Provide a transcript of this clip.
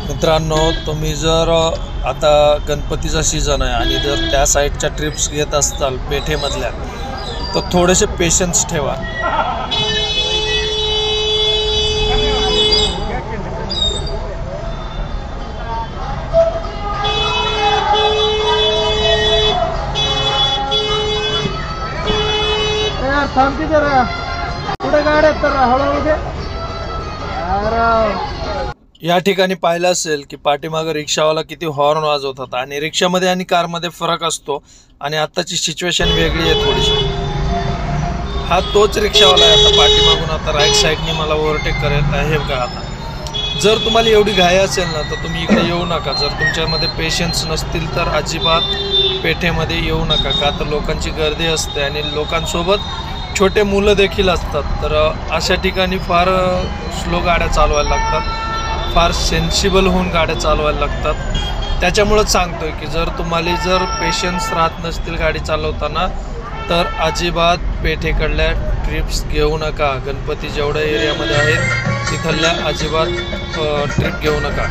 मित्रांनो, तुम्ही जर आता गणपतीचा सीझन आहे आणि जर त्या साईडच्या ट्रिप्स घेत असताल पेठेमधल्या, तर थोडेसे पेशन्स ठेवा. थांबते जरा पुढे गाड्या तर हळूहळू दे. या ठिकाणी पाहिलं असेल की पाठीमागं रिक्षावाला किती हॉर्न वाजवतात आणि रिक्षामध्ये आणि कारमध्ये फरक असतो. आणि आत्ताची सिच्युएशन वेगळी आहे थोडीशी. हा तोच रिक्षावाला आहे आता पाठीमागून आता राईट साईडने मला ओव्हरटेक करत आहे का. आता जर तुम्हाला एवढी घाई असेल ना तर तुम्ही इकडे येऊ नका. जर तुमच्यामध्ये पेशन्स नसतील तर अजिबात पेठेमध्ये येऊ नका, का तर लोकांची गर्दी असते आणि लोकांसोबत छोटे मुलं देखील असतात. तर अशा ठिकाणी फार स्लो गाड्या चालवायला लागतात, फार सेन्सिबल होऊन गाड्या चालवायला लागतात. त्याच्यामुळंच सांगतोय की जर तुम्हाला पेशन्स राहत नसतील गाडी चालवताना तर अजिबात पेठेकडल्या ट्रिप्स घेऊ नका. गणपती जेवढ्या एरियामध्ये आहेत तिथल्या अजिबात ट्रिप घेऊ नका.